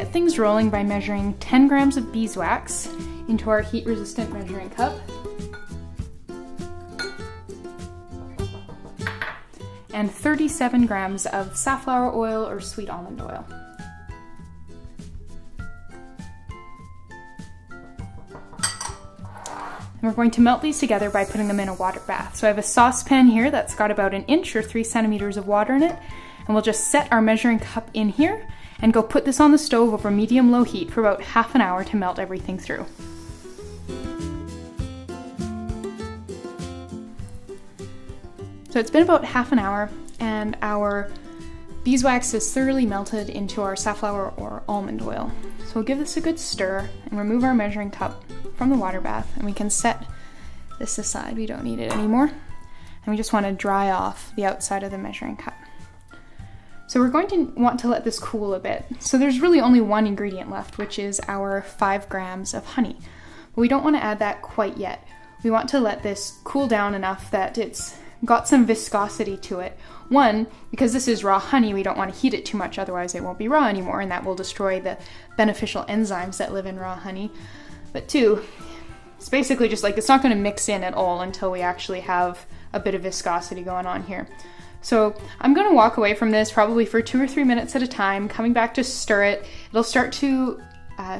get things rolling by measuring 10 grams of beeswax into our heat-resistant measuring cup. And 37 grams of safflower oil or sweet almond oil. And we're going to melt these together by putting them in a water bath. So I have a saucepan here that's got about 1 inch or 3 centimeters of water in it. And we'll just set our measuring cup in here and go put this on the stove over medium-low heat for about half an hour to melt everything through. So it's been about half an hour and our beeswax is thoroughly melted into our safflower or almond oil. So we'll give this a good stir and remove our measuring cup from the water bath, and we can set this aside. We don't need it anymore. And we just want to dry off the outside of the measuring cup. So we're going to want to let this cool a bit. So there's really only one ingredient left, which is our 5 grams of honey. But we don't want to add that quite yet. We want to let this cool down enough that it's got some viscosity to it. One, because this is raw honey, we don't want to heat it too much, otherwise it won't be raw anymore, and that will destroy the beneficial enzymes that live in raw honey. But two, it's basically just like, it's not going to mix in at all until we actually have a bit of viscosity going on here. So I'm going to walk away from this probably for 2 or 3 minutes at a time, coming back to stir it. It'll start to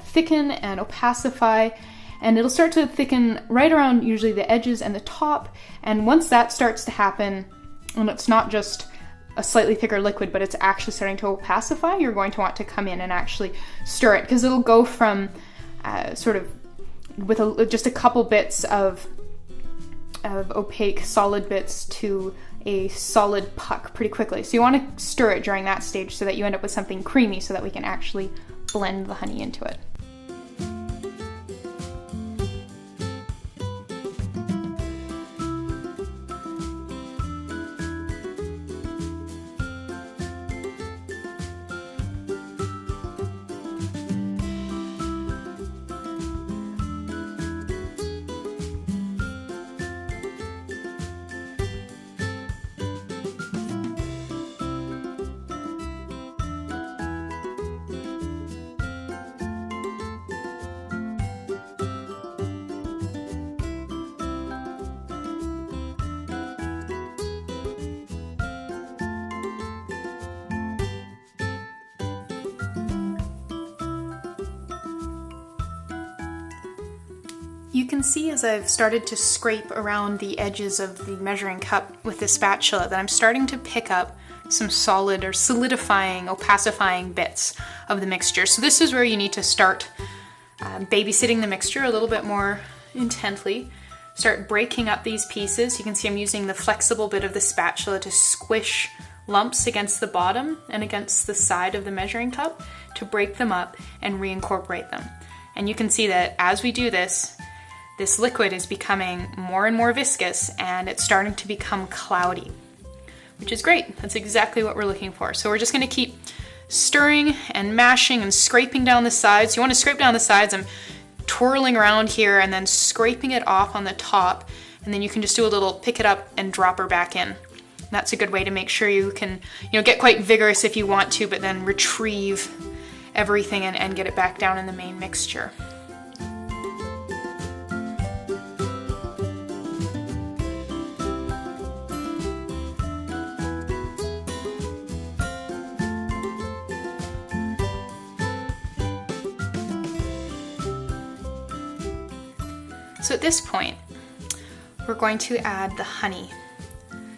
thicken and opacify, and it'll start to thicken right around usually the edges and the top. And once that starts to happen, and it's not just a slightly thicker liquid, but it's actually starting to opacify, you're going to want to come in and actually stir it, because it'll go from sort of with just a couple bits of opaque solid bits to a solid puck pretty quickly. So you want to stir it during that stage so that you end up with something creamy so that we can actually blend the honey into it. You can see as I've started to scrape around the edges of the measuring cup with the spatula that I'm starting to pick up some solid or solidifying, opacifying bits of the mixture. So this is where you need to start babysitting the mixture a little bit more intently. Start breaking up these pieces. You can see I'm using the flexible bit of the spatula to squish lumps against the bottom and against the side of the measuring cup to break them up and reincorporate them. And you can see that as we do this, this liquid is becoming more and more viscous and it's starting to become cloudy, which is great. That's exactly what we're looking for. So we're just going to keep stirring and mashing and scraping down the sides. You want to scrape down the sides. I'm twirling around here and then scraping it off on the top, and then you can just do a little pick it up and drop her back in. And that's a good way to make sure you can, get quite vigorous if you want to, but then retrieve everything and get it back down in the main mixture. So at this point, we're going to add the honey.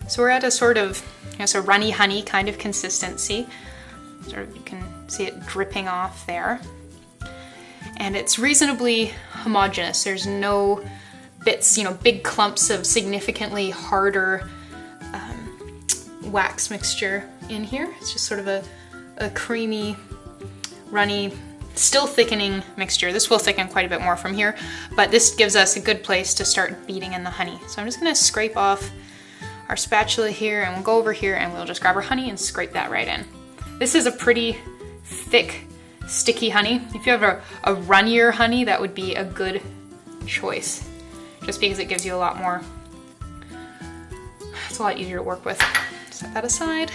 So we're at a sort of, a runny honey kind of consistency. Sort of, you can see it dripping off there. And it's reasonably homogeneous. There's no bits, big clumps of significantly harder wax mixture in here. It's just sort of a creamy, runny, still thickening mixture. This will thicken quite a bit more from here, but this gives us a good place to start beating in the honey. So I'm just gonna scrape off our spatula here, and we'll go over here and we'll just grab our honey and scrape that right in. This is a pretty thick, sticky honey. If you have a runnier honey, that would be a good choice, just because it gives you a lot more, it's a lot easier to work with. Set that aside.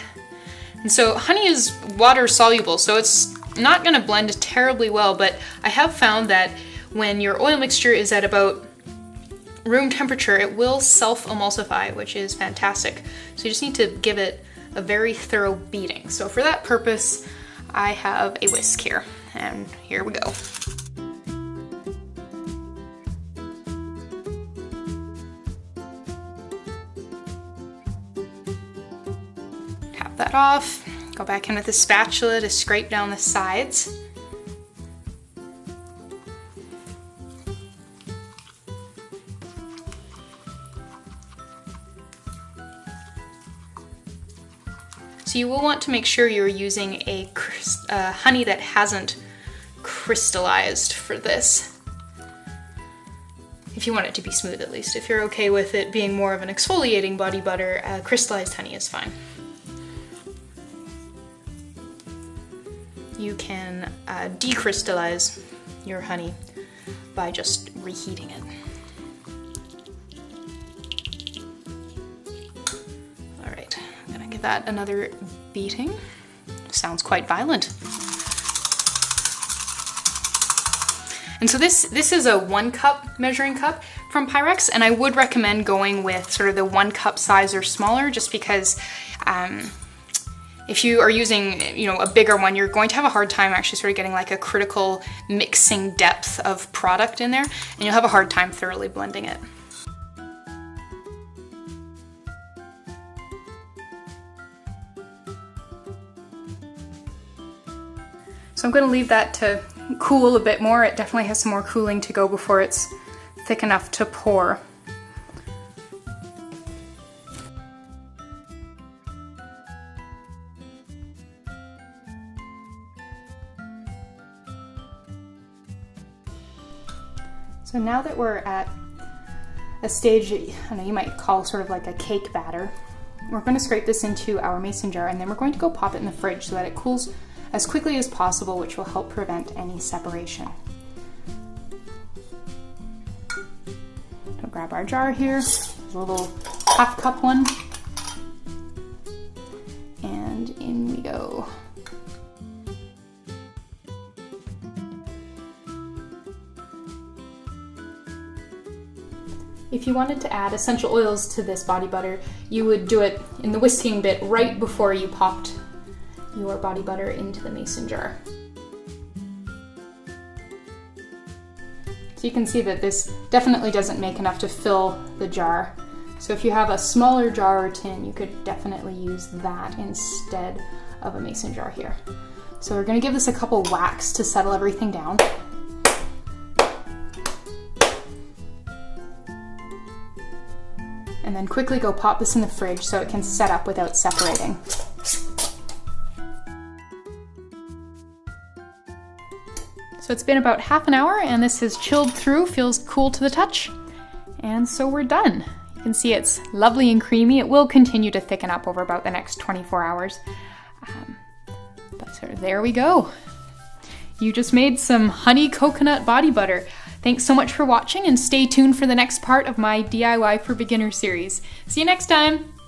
And so honey is water soluble, so it's not gonna blend terribly well, but I have found that when your oil mixture is at about room temperature, it will self-emulsify, which is fantastic. So you just need to give it a very thorough beating. So for that purpose, I have a whisk here, and here we go. Tap that off, go back in with the spatula to scrape down the sides. So you will want to make sure you're using a honey that hasn't crystallized for this. If you want it to be smooth, at least. If you're okay with it being more of an exfoliating body butter, crystallized honey is fine. You can decrystallize your honey by just reheating it. Give that another beating. Sounds quite violent. And so this is a 1 cup measuring cup from Pyrex, and I would recommend going with sort of the 1 cup size or smaller, just because if you are using, a bigger one, you're going to have a hard time actually sort of getting like a critical mixing depth of product in there, and you'll have a hard time thoroughly blending it. So I'm going to leave that to cool a bit more. It definitely has some more cooling to go before it's thick enough to pour. So now that we're at a stage, I know you might call sort of like a cake batter, we're going to scrape this into our mason jar, and then we're going to go pop it in the fridge so that it cools as quickly as possible, which will help prevent any separation. We'll grab our jar here, there's a little 1/2 cup one, and in we go. If you wanted to add essential oils to this body butter, you would do it in the whisking bit right before you popped your body butter into the mason jar. So you can see that this definitely doesn't make enough to fill the jar. So if you have a smaller jar or tin, you could definitely use that instead of a mason jar here. So we're going to give this a couple whacks to settle everything down. And then quickly go pop this in the fridge so it can set up without separating. So it's been about 1/2 hour and this has chilled through, feels cool to the touch. And so we're done. You can see it's lovely and creamy. It will continue to thicken up over about the next 24 hours. But sort of there we go. You just made some honey coconut body butter. Thanks so much for watching, and stay tuned for the next part of my DIY for Beginners series. See you next time!